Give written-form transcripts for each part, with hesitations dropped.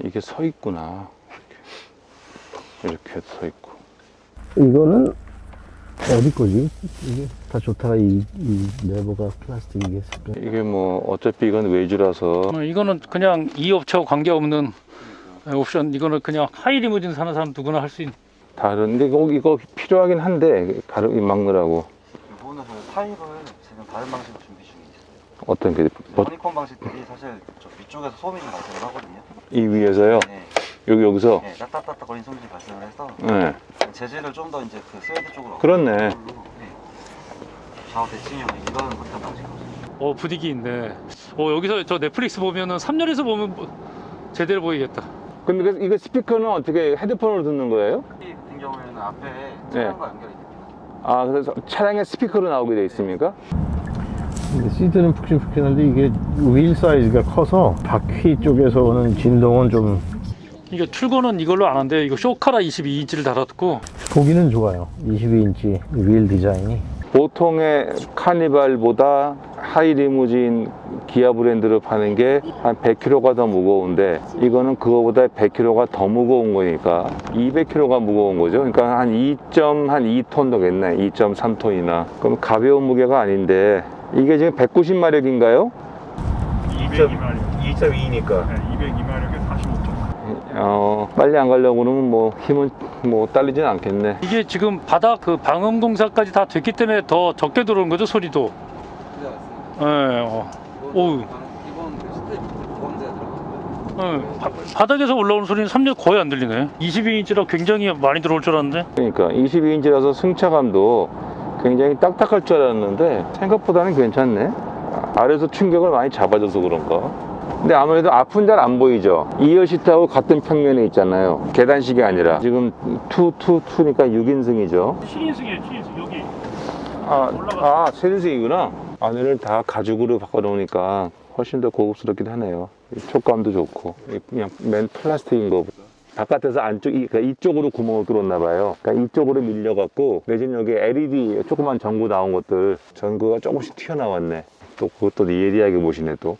이게 서 있구나. 이렇게 서 있고. 이거는 어디 거지? 이게 다 좋다가 이 레버가 플라스틱 이게 색깔. 이게 뭐 어차피 이건 외주라서 이거는 그냥 이 업체와 관계없는 옵션. 이거는 그냥 하이 리무진 사는 사람 누구나 할 수 있는. 다른데 이거 필요하긴 한데 가르기 막느라고. 이거는 타입을 지금 다른 방식으로 준비 중에 있어요. 어떤 게 허니콤 방식들이 사실 저 위쪽에서 소음이 좀 발생을 하거든요. 이 위에서요? 네. 여기서? 네, 따따따따거리는 소음이 발생을 해서 네. 재질을 좀 더 이제 그 스웨드 쪽으로. 그렇네. 네. 좌우 대칭형 이거는 어떤 방식으로? 분위기 있네. 여기서 저 넷플릭스 보면은 3열에서 보면 제대로 보이겠다. 근데 이거 스피커는 어떻게 헤드폰으로 듣는 거예요? 이 같은 경우에는 앞에 차량과 연결이 됩니다. 아, 그래서 차량에 스피커로 나오게 돼 있습니까? 근데 시트는 푹신푹신한데 이게 휠 사이즈가 커서 바퀴 쪽에서 오는 진동은 좀 이게 출고는 이걸로 안 한대요. 이거 쇼카라 22인치를 달았고. 보기는 좋아요. 22인치 휠 디자인이. 보통의 카니발보다 하이 리무진 기아 브랜드로 파는 게 한 100kg가 더 무거운데 이거는 그거보다 100kg가 더 무거운 거니까 200kg가 무거운 거죠. 그러니까 한 2.2톤 더겠네. 2.3톤이나. 그럼 가벼운 무게가 아닌데 이게 지금 190마력인가요? 2.2마력. 2.2니까. 네, 202마력에 45점. 빨리 안 가려고 그러면 뭐 힘은 뭐 딸리진 않겠네. 이게 지금 바닥 그 방음 공사까지 다 됐기 때문에 더 적게 들어오는 거죠, 소리도. 예, 오우. 기본 그 스테이프 보험제가 들어가고요. 바닥에서 올라오는 소리는 3열 거의 안 들리네. 22인치라 굉장히 많이 들어올 줄 알았는데. 그러니까 22인치라서 승차감도 굉장히 딱딱할 줄 알았는데 생각보다는 괜찮네. 아래에서 충격을 많이 잡아줘서 그런가. 근데 아무래도 앞은 잘 안 보이죠. 2열 시트하고 같은 평면에 있잖아요. 계단식이 아니라 지금 2니까 6인승이죠. 7인승이에요, 7인승. 여기. 아 7인승이구나. 안에를 다 가죽으로 바꿔놓으니까 훨씬 더 고급스럽긴 하네요. 촉감도 좋고 그냥 맨 플라스틱인 거 바깥에서 그러니까 이쪽으로 구멍을 뚫었나 봐요. 그러니까 이쪽으로 밀려갖고 내지는 여기 LED 조그만 전구 나온 것들 전구가 조금씩 튀어나왔네. 또 그것도 예리하게 보시네. 또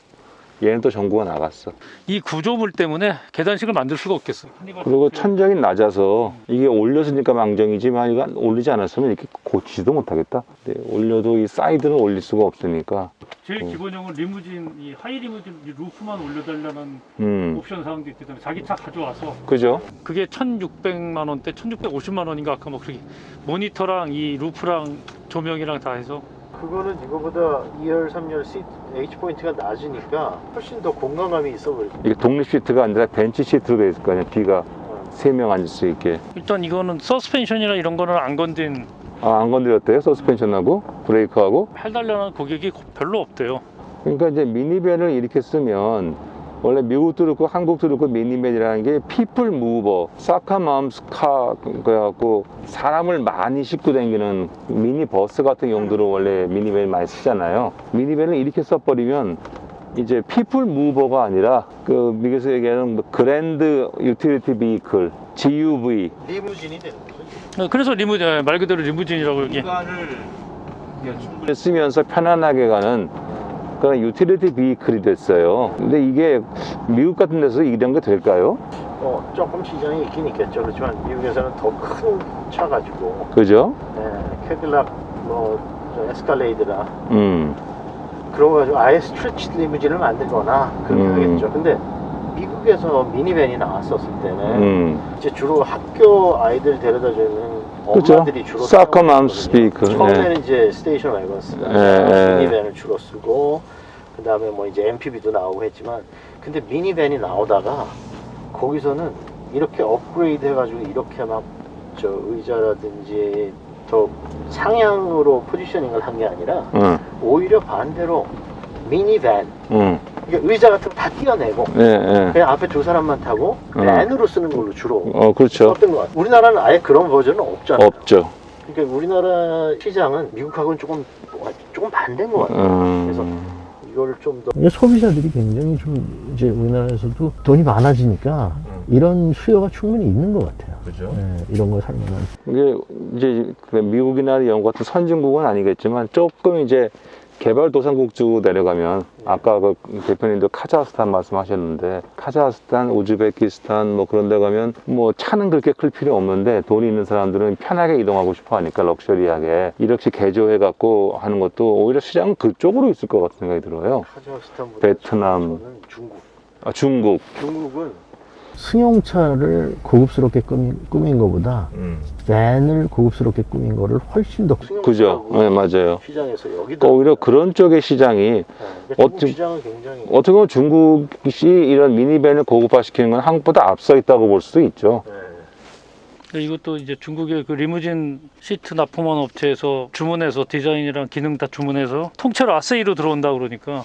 얘는 또 전구가 나갔어. 이 구조물 때문에 계단식을 만들 수가 없겠어. 그리고 천장이 낮아서 이게 올렸으니까 망정이지만 이거 올리지 않았으면 이렇게 고치지도 못하겠다. 네, 올려도 이 사이드는 올릴 수가 없으니까. 제일 기본형은 리무진, 이 하이 리무진 이 루프만 올려달라는 옵션 사항도 있기 때문에 자기 차 가져와서 그죠? 그게 1,600만 원대, 1,650만 원인가 아까 뭐 그렇게 모니터랑 이 루프랑 조명이랑 다 해서. 그거는 이거보다 2열, 3열 시트 H포인트가 낮으니까 훨씬 더 공간감이 있어 보이고. 이게 독립 시트가 아니라 벤치 시트로 돼 있을 거 아니야. 뒤가 3명 앉을 수 있게. 일단 이거는 서스펜션이나 이런 거는 안 건든, 안 건드렸대요? 서스펜션하고 브레이크하고. 해달라는 고객이 별로 없대요. 그러니까 이제 미니밴을 이렇게 쓰면 원래 미국도 그렇고 한국도 그렇고 미니밴이라는 게 피플 무버, 사카맘스 카 그래갖고 사람을 많이 싣고 다니는 미니 버스 같은 용도로 원래 미니밴 많이 쓰잖아요. 미니밴을 이렇게 써버리면 이제 피플 무버가 아니라 그 미국에서 얘기하는 뭐 그랜드 유틸리티 비클 GUV. 리무진이 되는 거죠. 그래서 말 그대로 리무진이라고 이게. 쓰면서 편안하게 가는 그런 유틸리티 비클이 됐어요. 근데 이게 미국 같은 데서 이런 게 될까요? 조금 시장이 있긴 있겠죠. 그렇지만 미국에서는 더 큰 차 가지고, 그죠? 캐딜락, 에스칼레이드라 음. 그런 거 가지고 아예 스트레치 리무진을 만들거나 그렇게 하겠죠. 근데 미국에서 미니밴이 나왔었을 때는 이제 주로 학교 아이들 데려다주는 엄마들이 주로 사커맘스 스피커. 처음에는 이제 스테이션 와이건스가 미니밴을 주로 쓰고, 그 다음에 뭐 이제 MPV도 나오고 했지만, 근데 미니밴이 나오다가 거기서는 이렇게 업그레이드 해가지고 이렇게 막 저 의자라든지 더 상향으로 포지셔닝을 한 게 아니라 오히려 반대로 미니밴, 이게 의자 같은 거 다 띄어내고 그냥 앞에 두 사람만 타고 밴으로 쓰는 걸로 주로 그렇죠. 썼던 것 같아요. 우리나라는 아예 그런 버전은 없잖아요. 없죠. 그러니까 우리나라 시장은 미국하고는 조금 반대인 것 같아요. 그래서 이거를 좀 더 소비자들이 굉장히 좀 이제 우리나라에서도 돈이 많아지니까 이런 수요가 충분히 있는 것 같아요. 그죠? 이런 거 살 만한. 이게 이제 미국이나 영국 같은 선진국은 아니겠지만 조금 이제 개발도상국 쪽 내려가면 아까 그 대표님도 카자흐스탄 말씀하셨는데 카자흐스탄, 우즈베키스탄 뭐 그런 데 가면 뭐 차는 그렇게 클 필요 없는데 돈이 있는 사람들은 편하게 이동하고 싶어 하니까 럭셔리하게 이렇게 개조해 갖고 하는 것도 오히려 시장은 그쪽으로 있을 것 같은 생각이 들어요. 카자흐스탄보다 베트남. 저는 중국. 아, 중국. 중국은 승용차를 고급스럽게 꾸민 것보다 밴을 고급스럽게 꾸민 거를 훨씬 더 그죠? 네, 맞아요. 시장에서 여기다 오히려 그런 쪽의 시장이 중국 어떻게- 시장은 굉장히 어떻게 보면 중국이 이런 미니밴을 고급화시키는 건 한국보다 앞서 있다고 볼 수도 있죠. 네. 근데 이것도 이제 중국의 그 리무진 시트 납품원 업체에서 주문해서 디자인이랑 기능 다 주문해서 통째로 아세이로 들어온다 그러니까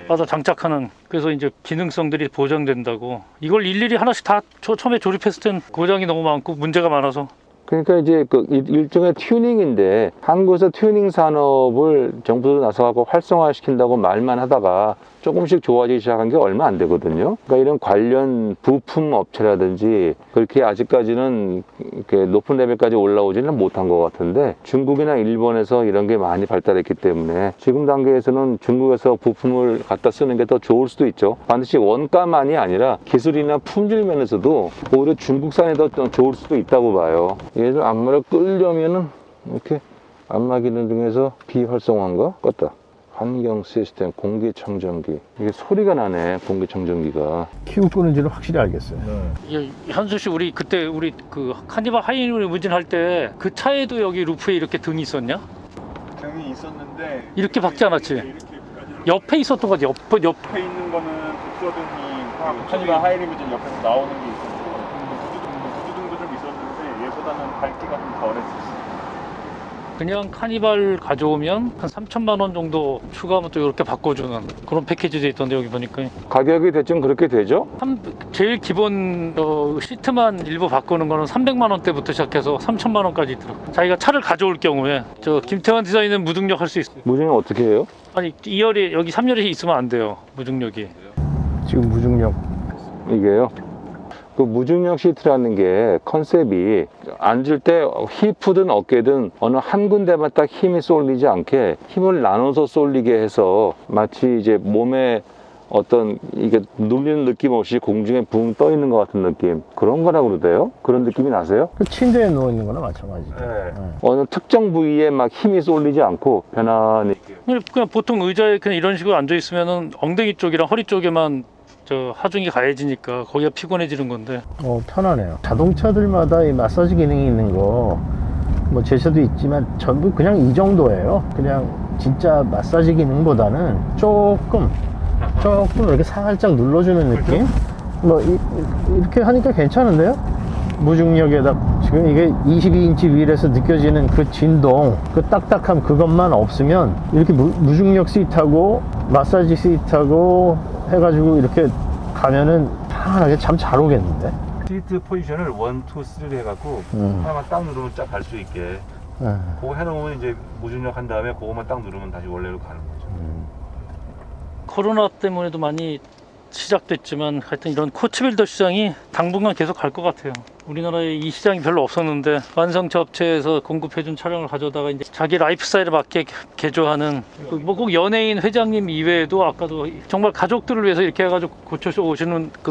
받아 장착하는, 그래서 이제 기능성들이 보장된다고. 이걸 일일이 하나씩 다 처음에 조립했을 땐 고장이 너무 많고 문제가 많아서. 그러니까 이제 그 일종의 튜닝인데 한국에서 튜닝 산업을 정부도 나서갖고 활성화시킨다고 말만 하다가 조금씩 좋아지기 시작한 게 얼마 안 되거든요. 그러니까 이런 관련 부품 업체라든지 그렇게 아직까지는 이렇게 높은 레벨까지 올라오지는 못한 것 같은데 중국이나 일본에서 이런 게 많이 발달했기 때문에 지금 단계에서는 중국에서 부품을 갖다 쓰는 게 더 좋을 수도 있죠. 반드시 원가만이 아니라 기술이나 품질 면에서도 오히려 중국산이 더 좋을 수도 있다고 봐요. 얘를 안마를 끌려면은 이렇게 안마 기능 중에서 비활성화인가? 껐다. 환경 시스템, 공기청정기. 이게 소리가 나네, 공기청정기가. 키고 끄는지는 확실히 알겠어요. 이게 현수 씨, 우리 그때 우리 그 카니발 하이리무진 무진할 때 그 차에도 여기 루프에 이렇게 등이 있었냐? 등이 있었는데 이렇게 박지 않았지? 이렇게까지 옆에 있었던 거지. 옆 옆에 있는 거는 독서등이 카니발 하이리무진 옆에서 나오는 게 있었고 구두등도 좀 있었는데 얘보다는 밝기가 좀 덜했었어. 그냥 카니발 가져오면 한 3천만 원 정도 추가하면 또 이렇게 바꿔주는 그런 패키지도 있던데, 여기 보니까 가격이 대충 그렇게 되죠? 제일 기본 시트만 일부 바꾸는 거는 300만 원대부터 시작해서 3천만 원까지 들어. 자기가 차를 가져올 경우에 저 김태환 디자인은 무중력 할 수 있어요. 무중력 어떻게 해요? 아니 2열이 여기 3열이 있으면 안 돼요, 무중력이. 지금 무중력 이게요. 그 무중력 시트라는 게 컨셉이 앉을 때 힙이든 어깨든 어느 한 군데만 딱 힘이 쏠리지 않게 힘을 나눠서 쏠리게 해서 마치 이제 몸에 어떤 이게 눌리는 느낌 없이 공중에 붕 떠 있는 것 같은 느낌, 그런 거라고 그러대요. 그런 느낌이 나세요? 그 침대에 누워 있는 거나 마찬가지죠. 어느 특정 부위에 막 힘이 쏠리지 않고 편안히. 그냥 보통 의자에 그냥 이런 식으로 앉아 있으면은 엉덩이 쪽이랑 허리 쪽에만 저 하중이 가해지니까 거기가 피곤해지는 건데. 편하네요. 자동차들마다 이 마사지 기능이 있는 거 뭐 제차도 있지만 전부 그냥 이 정도예요. 그냥 진짜 마사지 기능보다는 조금 이렇게 살짝 눌러주는 느낌? 뭐 이렇게 하니까 괜찮은데요? 무중력에다 지금 이게 22인치 휠에서 느껴지는 그 진동, 그 딱딱함, 그것만 없으면 이렇게 무중력 시트하고 마사지 시트하고 해가지고 이렇게 가면은 편안하게 참 잘 오겠는데? 시트 포지션을 1, 2, 3 해갖고 하나만 딱 누르면 쫙 갈 수 있게 그거 해놓으면 이제 무중력 한 다음에 그거만 딱 누르면 다시 원래로 가는 거죠. 코로나 때문에도 많이 시작됐지만 하여튼 이런 코치빌더 시장이 당분간 계속 갈 것 같아요. 우리나라에 이 시장이 별로 없었는데 완성차 업체에서 공급해준 차량을 가져다가 이제 자기 라이프 스타일에 맞게 개조하는, 뭐 꼭 연예인 회장님 이외에도 아까도 정말 가족들을 위해서 이렇게 해가지고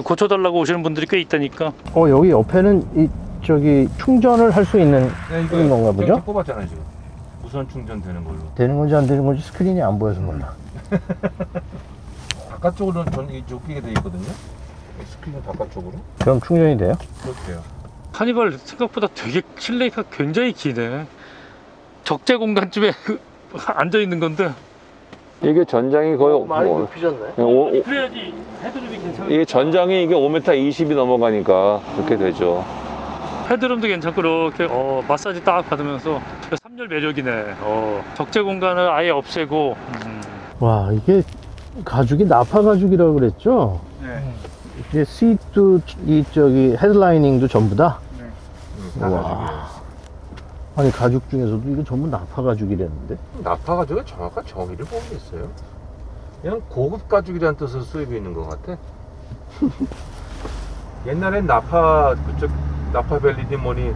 고쳐달라고 오시는 분들이 꽤 있다니까. 여기 옆에는 저기 충전을 할 수 있는 그런 건가 보죠? 이렇게 뽑았잖아요 지금. 무선 충전 되는 걸로. 되는 건지 안 되는 건지 스크린이 안 보여서 몰라. 바깥쪽으로는 전기 좁게 돼 있거든요. 스크린 바깥쪽으로. 그럼 충전이 돼요? 그렇게요. 카니발 생각보다 되게 실내가 굉장히 기네. 적재 공간쯤에 앉아 있는 건데. 이게 전장이 거의 많이 높이셨네. 그래야지 헤드룸이 괜찮아. 이게 전장이 이게 5m 20이 넘어가니까 그렇게 되죠. 헤드룸도 괜찮고 이렇게 마사지 딱 받으면서 3열 매력이네. 적재 공간을 아예 없애고. 와, 이게 가죽이 나파 가죽이라고 그랬죠? 네. 이게 시트, 저기 헤드라이닝도 전부 다? 와. 아니, 가죽 중에서도 이거 전부 나파 가죽이랬는데? 나파 가죽의 정확한 정의를 모르겠어요. 그냥 고급 가죽이라는 뜻으로 쓰이고 있는 것 같아. 옛날엔 나파벨리디 뭐니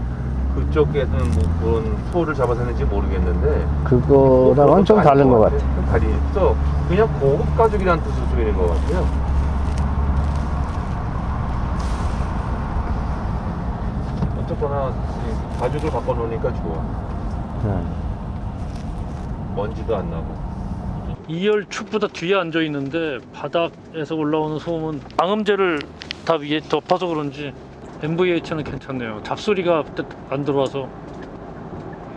그쪽에는 뭐 그런 소를 잡아서 했는지 모르겠는데 그거랑은 좀 다른 것 같아. 좀 다르죠. 그냥 고급 가죽이라는 뜻을 쓰이는 것 같아요. 어쨌거나 이 가죽을 바꿔놓으니까 좋아. 먼지도 안 나고. 2열 축보다 뒤에 앉아 있는데 바닥에서 올라오는 소음은 방음제를 다 위에 덮어서 그런지 MVH는 괜찮네요. 잡소리가 안 들어와서.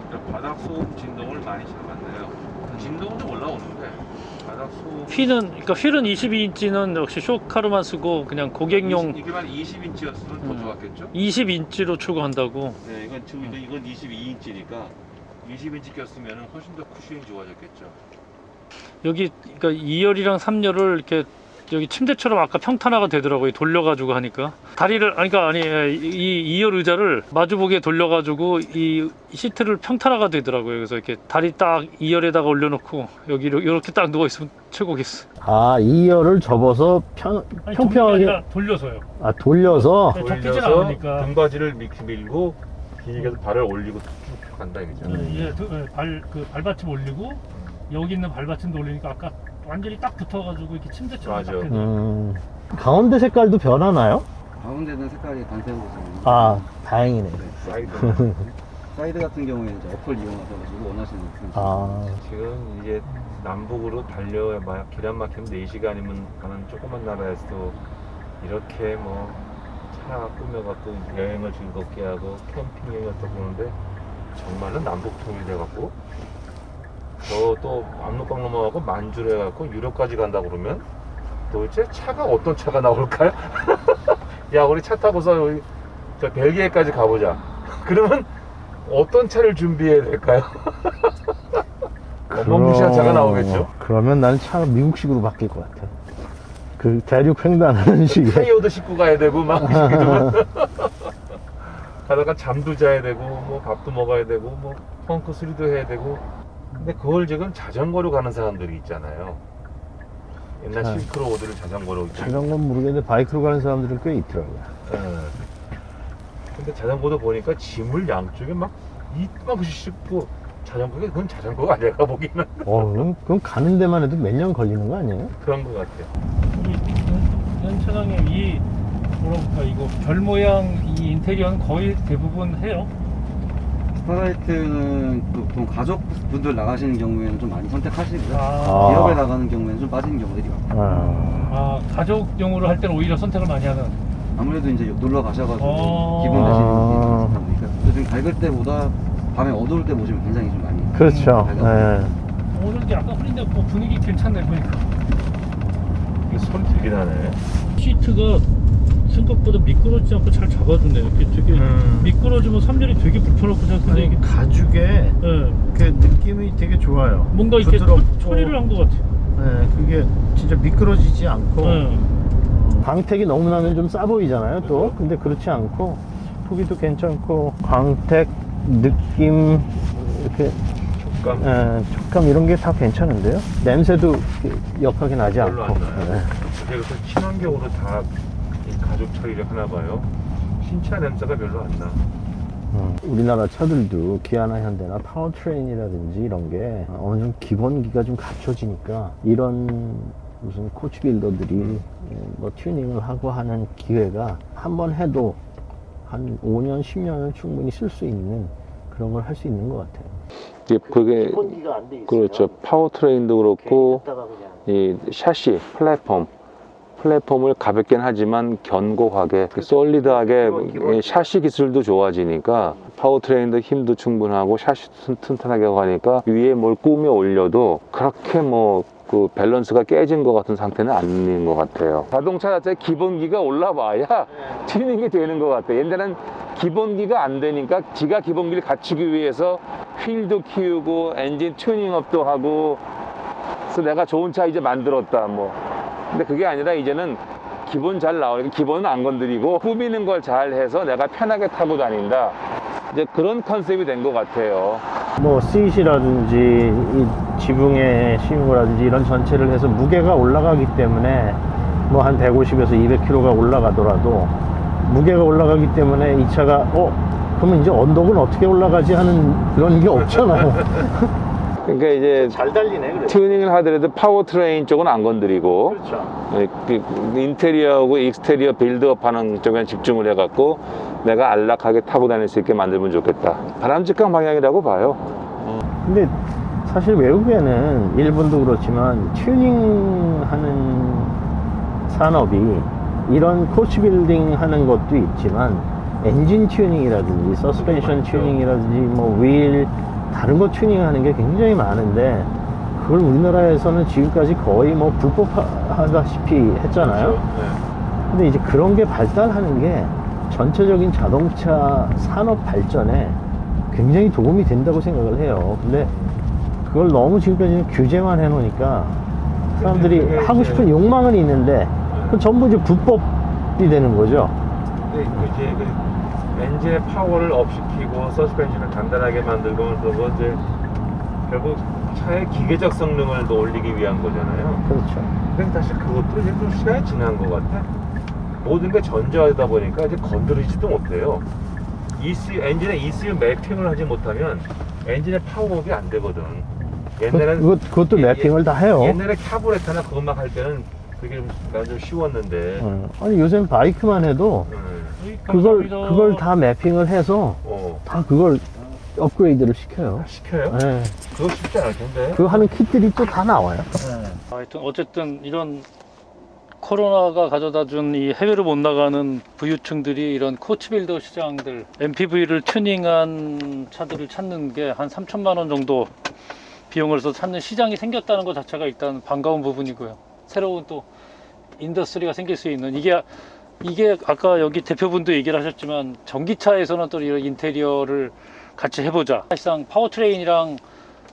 그러니까 바닥 소음 진동을 많이 잡았네요. 진동은 좀 올라오는데 바닥 소음. 그러니까 휠은 22인치는 역시 쇼카로만 쓰고 그냥 고객용 이게만 20인치였으면 더 좋았겠죠? 20인치로 추구한다고. 네, 이건 22인치니까 20인치 꼈으면 훨씬 더 쿠션이 좋아졌겠죠. 여기 그러니까 2열이랑 3열을 이렇게 여기 침대처럼 아까 평탄화가 되더라고요. 돌려가지고 하니까 다리를 이 2열 의자를 마주보게 돌려가지고 이 시트를 평탄화가 되더라고요. 그래서 이렇게 다리 딱 2열에다가 올려놓고 여기 이렇게 딱 누워 있으면 최고겠어. 아, 2열을 접어서 평평하게. 돌려서요. 아, 돌려서. 네, 접히진 돌려서 않으니까. 등받이를 밀고 비행기에서 발을 올리고 쭉 간다 이거죠. 발받침 올리고 여기 있는 발받침도 올리니까 아까 완전히 딱 붙어가지고 이렇게 침대처럼 맞아. 딱 되더라고요. 가운데 색깔도 변하나요? 가운데는 색깔이 단색으로 아, 다행이네. 사이드. 사이드 같은 경우에는 이제 어플 이용하셔가지고 원하시는 그 아, 지금 이제 남북으로 달려야 기란 막히면 4시간이면 가는 조그만 나라에서도 이렇게 뭐 차 꾸며갖고 여행을 즐겁게 하고 캠핑 여행을 또 보는데 정말로 남북 통일돼갖고 또 압록강 넘어가고 만주를 해갖고 유럽까지 간다 그러면 도대체 차가 어떤 차가 나올까요? 야, 우리 차 타고서 여기 저 벨기에까지 가보자. 그러면 어떤 차를 준비해야 될까요? 어마무시한 차가 나오겠죠? 그러면 나는 차가 미국식으로 바뀔 것 같아. 그 대륙 횡단하는 식의. 타이어도 싣고 가야 되고 막 가다가 잠도 자야 되고 뭐 밥도 먹어야 되고 뭐 펑크 수리도 해야 되고. 근데 그걸 지금 자전거로 가는 사람들이 있잖아요. 옛날 자, 실크로드를 자전거로. 자전거는 모르겠는데 바이크로 가는 사람들은 꽤 있더라고요. 예. 근데 자전거도 보니까 짐을 양쪽에 막 이만큼씩 싣고 자전거가 그건 자전거가 아니야 보기는. 그럼 가는 데만 해도 몇 년 걸리는 거 아니에요? 그런 것 같아요. 현차장님 이 뭐랄까 이거 별 모양 이 인테리어는 거의 대부분 해요. 스타라이트는 보통 가족분들 나가시는 경우에는 좀 많이 선택하시고요. 아. 기업에 나가는 경우에는 좀 빠지는 경우들이 많아요. 가족용으로 할 때는 오히려 선택을 많이 하는. 아무래도 이제 놀러 가셔가지고 기분 아. 내시는 분들이 있다 보니까 요즘 밝을 때보다 밤에 어두울 때 보시면 굉장히 좀 많이 그렇죠. 밝아요. 오늘 약간 흐린데 뭐 분위기 괜찮네 보니까. 이게 소리 되게 나네. 시트가 생각보다 미끄러지지 않고 잘 잡아주네. 이게 되게 미끄러지면 3열이 되게 불편하고 생각했는데 이게 가죽에 네. 그 느낌이 되게 좋아요. 뭔가 이렇게 부드럽고. 처리를 한 것 같아. 네, 그게 진짜 미끄러지지 않고. 네. 광택이 너무 나면 좀 싸 보이잖아요, 또. 근데 그렇지 않고 크기도 괜찮고 광택, 느낌, 이렇게 촉감. 촉감 이런 게 다 괜찮은데요. 냄새도 역하게 나지 별로 않고. 안 나요. 그래서 친환경으로 다 이 가죽 처리를 하나 봐요. 신차 냄새가 별로 안 나. 우리나라 차들도 기아나 현대나 파워트레인이라든지 이런 게 어느 정도 기본기가 좀 갖춰지니까 이런 무슨 코치 빌더들이 뭐 튜닝을 하고 하는 기회가 한 번 해도 한 5년, 10년을 충분히 쓸 수 있는 그런 걸 할 수 있는 것 같아요. 그게 기본기가 안 돼 있어요. 그렇죠. 파워트레인도 그렇고 했다가 그냥 이 샤시 플랫폼을 가볍긴 하지만 견고하게 솔리드하게 이 샤시 기술도 좋아지니까 파워트레인도 힘도 충분하고 샤시도 튼튼하게 가니까 위에 뭘 꾸며 올려도 그렇게 뭐 그 밸런스가 깨진 것 같은 상태는 아닌 것 같아요. 자동차 자체 기본기가 올라와야 튜닝이 되는 것 같아요. 옛날에는 기본기가 안 되니까 지가 기본기를 갖추기 위해서 휠도 키우고 엔진 튜닝업도 하고 그래서 내가 좋은 차 이제 만들었다 뭐. 근데 그게 아니라 이제는 기본 잘 나오니까 기본은 안 건드리고 꾸미는 걸 잘 해서 내가 편하게 타고 다닌다. 이제 그런 컨셉이 된 것 같아요. 뭐 시트라든지 이 지붕에 씌운 거라든지 이런 전체를 해서 무게가 올라가기 때문에 뭐 한 150에서 200kg가 올라가더라도 무게가 올라가기 때문에 이 차가 그러면 이제 언덕은 어떻게 올라가지 하는 그런 게 없잖아요. 그러니까 이제 잘 달리네 그래. 튜닝을 하더라도 파워트레인 쪽은 안 건드리고 그렇죠. 인테리어하고 익스테리어 빌드업 하는 쪽에 집중을 해갖고 내가 안락하게 타고 다닐 수 있게 만들면 좋겠다. 바람직한 방향이라고 봐요. 근데 사실 외국에는 일본도 그렇지만 튜닝하는 산업이 이런 코치 빌딩 하는 것도 있지만 엔진 튜닝이라든지 서스펜션 튜닝이라든지 뭐 휠 다른 거 튜닝하는 게 굉장히 많은데 그걸 우리나라에서는 지금까지 거의 뭐 불법하다시피 했잖아요. 근데 이제 그런 게 발달하는 게 전체적인 자동차 산업 발전에 굉장히 도움이 된다고 생각을 해요. 근데 그걸 너무 지금까지는 규제만 해놓으니까 사람들이 하고 싶은 욕망은 있는데 그 전부 이제 불법이 되는 거죠. 근데 이제 그 엔진의 파워를 업시키고 서스펜션을 단단하게 만들고 그거 이제 결국 차의 기계적 성능을 더 올리기 위한 거잖아요. 그렇죠. 근데 사실 그것도 이제 좀 시간이 지난 것 같아. 모든 게 전자하다 보니까 이제 건드리지도 못해요. 엔진의 ECU 매핑을 하지 못하면 엔진의 파워업이 안 되거든. 옛날에는 그것도 매핑을 다 해요. 옛날에 카브레타나 그것만 할 때는 그게 좀 쉬웠는데. 아니 요새는 바이크만 해도 그걸 다 매핑을 해서 다 그걸 업그레이드를 시켜요. 시켜요? 네. 그거 쉽지 않을 텐데. 그거 하는 킷들이 또 다 나와요. 하여튼 어쨌든 이런 코로나가 가져다 준 이 해외로 못 나가는 부유층들이 이런 코치빌더 시장들 MPV를 튜닝한 차들을 찾는 게 한 3천만 원 정도 비용을 써서 찾는 시장이 생겼다는 것 자체가 일단 반가운 부분이고요. 새로운 또 인더스트리가 생길 수 있는 이게 아까 여기 대표분도 얘기를 하셨지만 전기차에서는 또 이런 인테리어를 같이 해보자. 사실상 파워트레인이랑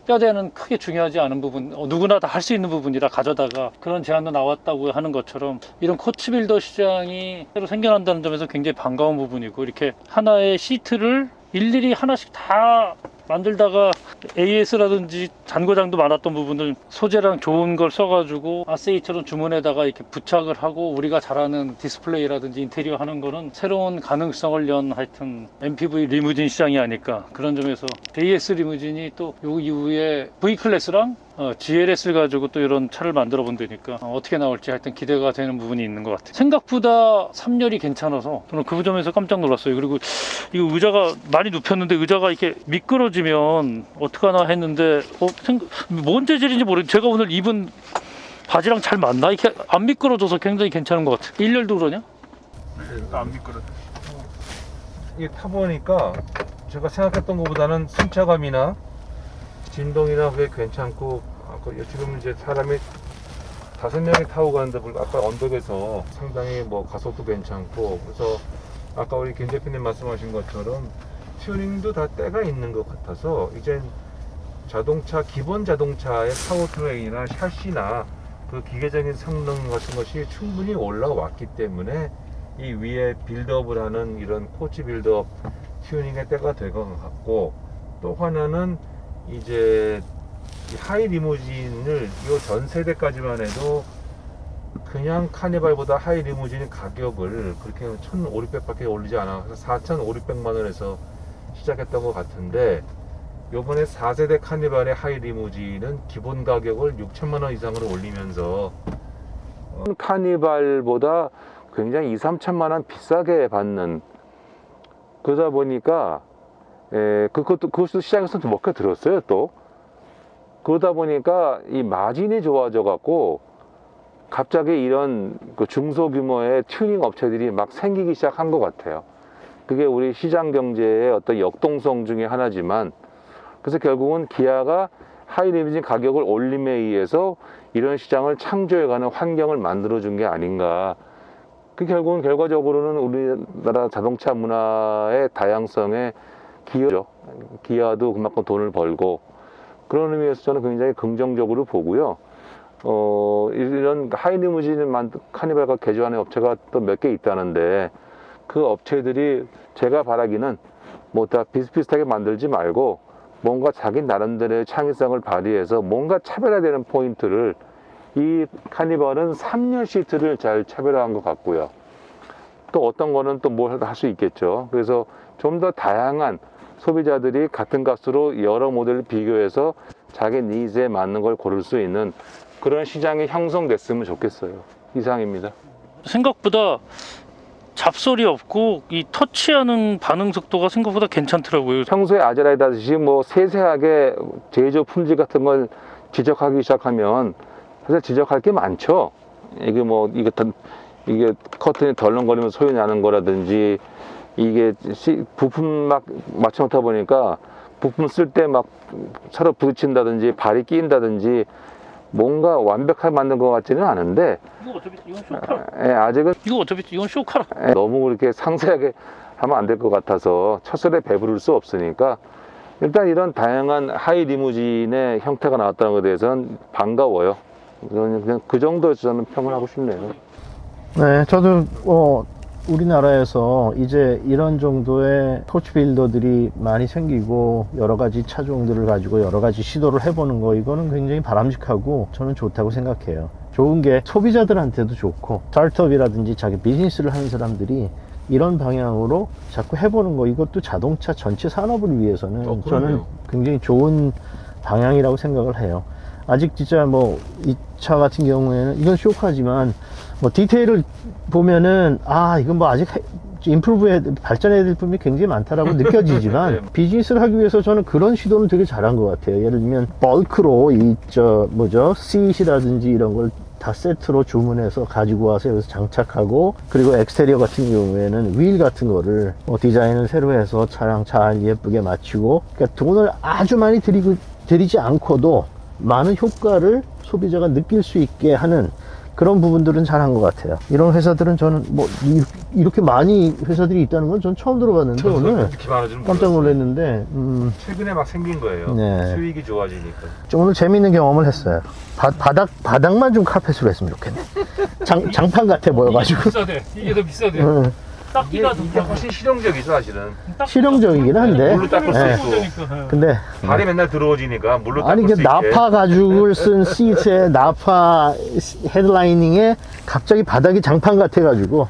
뼈대는 크게 중요하지 않은 부분, 누구나 다 할 수 있는 부분이라 가져다가 그런 제안도 나왔다고 하는 것처럼 이런 코치빌더 시장이 새로 생겨난다는 점에서 굉장히 반가운 부분이고, 이렇게 하나의 시트를 일일이 하나씩 다 만들다가 AS라든지 잔고장도 많았던 부분을 소재랑 좋은 걸 써가지고 아세이처럼 주문에다가 이렇게 부착을 하고 우리가 잘 아는 디스플레이라든지 인테리어 하는 거는 새로운 가능성을 연 하여튼 MPV 리무진 시장이 아닐까. 그런 점에서 AS 리무진이 또 요 이후에 V클래스랑 GLS를 가지고 또 이런 차를 만들어 본다니까 어떻게 나올지 하여튼 기대가 되는 부분이 있는 것 같아요. 생각보다 3열이 괜찮아서 저는 그 점에서 깜짝 놀랐어요. 그리고 이거 의자가 많이 눕혔는데 의자가 이렇게 미끄러지면 어떡하나 했는데 뭔 재질인지 모르겠어요. 제가 오늘 입은 바지랑 잘 맞나? 이렇게 안 미끄러져서 굉장히 괜찮은 것 같아요. 1열도 그러냐? 안 미끄러. 이게 타보니까 제가 생각했던 것보다는 승차감이나 진동이나 그게 괜찮고, 지금 이제 사람이 5명이 타고 가는데 아까 언덕에서 상당히 뭐 가속도 괜찮고, 그래서 아까 우리 김 대표님 말씀하신 것처럼 튜닝도 다 때가 있는 것 같아서 이제 기본 자동차의 파워트레인이나 샤시나 그 기계적인 성능 같은 것이 충분히 올라왔기 때문에 이 위에 빌드업을 하는 이런 코치 빌드업 튜닝의 때가 될 것 같고, 또 하나는 이제 하이 리무진을 이 전 세대까지만 해도 그냥 카니발보다 하이 리무진 가격을 그렇게 1,500밖에 올리지 않아서 4,500만 원에서 시작했던 것 같은데, 요번에 4세대 카니발의 하이 리무진은 기본 가격을 6천만 원 이상으로 올리면서 카니발보다 굉장히 2-3천만 원 비싸게 받는, 그러다 보니까 그것도 시장에서 좀 먹혀 들었어요. 또 그러다 보니까 이 마진이 좋아져 갖고 갑자기 이런 그 중소규모의 튜닝 업체들이 막 생기기 시작한 것 같아요. 그게 우리 시장 경제의 어떤 역동성 중에 하나지만, 그래서 결국은 기아가 하이리무진 가격을 올림에 의해서 이런 시장을 창조해가는 환경을 만들어준 게 아닌가. 그 결국은 결과적으로는 우리나라 자동차 문화의 다양성에 기여죠. 기아도 그만큼 돈을 벌고, 그런 의미에서 저는 굉장히 긍정적으로 보고요. 이런 하이리무진을 카니발과 개조하는 업체가 또 몇 개 있다는데, 그 업체들이 제가 바라기는 뭐 다 비슷비슷하게 만들지 말고 뭔가 자기 나름대로의 창의성을 발휘해서 뭔가 차별화되는 포인트를, 이 카니발은 3열 시트를 잘 차별화한 것 같고요. 또 어떤 거는 또 뭘 할 수 있겠죠. 그래서 좀 더 다양한 소비자들이 같은 값으로 여러 모델을 비교해서 자기 니즈에 맞는 걸 고를 수 있는 그런 시장이 형성됐으면 좋겠어요. 이상입니다. 생각보다 잡소리 없고 이 터치하는 반응 속도가 생각보다 괜찮더라고요. 평소에 아제라이다듯이 뭐 세세하게 제조 품질 같은 걸 지적하기 시작하면 사실 지적할 게 많죠. 이게 뭐 이게 커튼이 덜렁거리면서 소리 나는 거라든지 이게 부품 막 맞춰 놓다 보니까 부품 쓸 때 막 서로 부딪힌다든지 발이 끼인다든지 뭔가 완벽하게 만든 것 같지는 않은데 이거 어차피 이건 쇼카라. 아직은 이거 어차피 이건 쇼카라. 너무 그렇게 상세하게 하면 안 될 것 같아서 첫설에 배부를 수 없으니까 일단 이런 다양한 하이 리무진의 형태가 나왔다는 것에 대해서는 반가워요. 그냥 그 정도에서 저는 평을 하고 싶네요. 네, 저도 우리나라에서 이제 이런 정도의 토치 빌더들이 많이 생기고 여러 가지 차종들을 가지고 여러 가지 시도를 해보는 거, 이거는 굉장히 바람직하고 저는 좋다고 생각해요. 좋은 게 소비자들한테도 좋고 스타트업이라든지 자기 비즈니스를 하는 사람들이 이런 방향으로 자꾸 해보는 거, 이것도 자동차 전체 산업을 위해서는 저는 굉장히 좋은 방향이라고 생각을 해요. 아직 진짜 뭐 이 차 같은 경우에는 이건 쇼카지만 뭐 디테일을 보면은 이건 뭐 아직 발전해야 될 부분이 굉장히 많다라고 느껴지지만 비즈니스를 하기 위해서 저는 그런 시도는 되게 잘한 것 같아요. 예를 들면 벌크로 시트이라든지 이런 걸 다 세트로 주문해서 가지고 와서 여기서 장착하고, 그리고 엑스테리어 같은 경우에는 휠 같은 거를 디자인을 새로 해서 차량 잘 예쁘게 맞추고, 그러니까 돈을 아주 많이 들이지 않고도 많은 효과를 소비자가 느낄 수 있게 하는 그런 부분들은 잘한 것 같아요. 이런 회사들은 저는 뭐 이렇게 많이 회사들이 있다는 건 전 처음 들어봤는데 오늘 깜짝 놀랐는데 최근에 막 생긴 거예요. 네. 수익이 좋아지니까. 좀 오늘 재밌는 경험을 했어요. 바닥만 좀 카펫으로 했으면 좋겠네. 장판 같아 보여가지고. 비싸대. 이게 더 비싸대. 응. 닦기가 이게 훨씬 실용적이죠, 사실은. 실용적이긴 한데. 물로 닦을 수 네. 있고. 근데 발이 맨날 들어오지니까 물로 아니 닦을 그 수 있게. 나파 가죽을 쓴 시트에 나파 헤드라이닝에 갑자기 바닥이 장판 같아가지고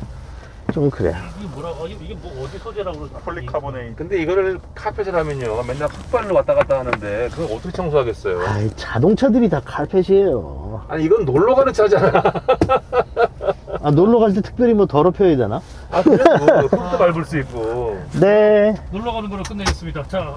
좀 그래. 이게 뭐라고? 이게 뭐 어디 소재라고 그러지? 폴리카보네이트. 근데 이거를 카펫을 하면요, 맨날 흙발로 왔다 갔다 하는데 그걸 어떻게 청소하겠어요? 아이, 자동차들이 다 카펫이에요. 아니 이건 놀러 가는 차잖아. 놀러 갈 때 특별히 뭐 더럽혀야 되나? 그래도 흙도 밟을 수 있고. 네. 놀러 가는 거로 끝내겠습니다. 자.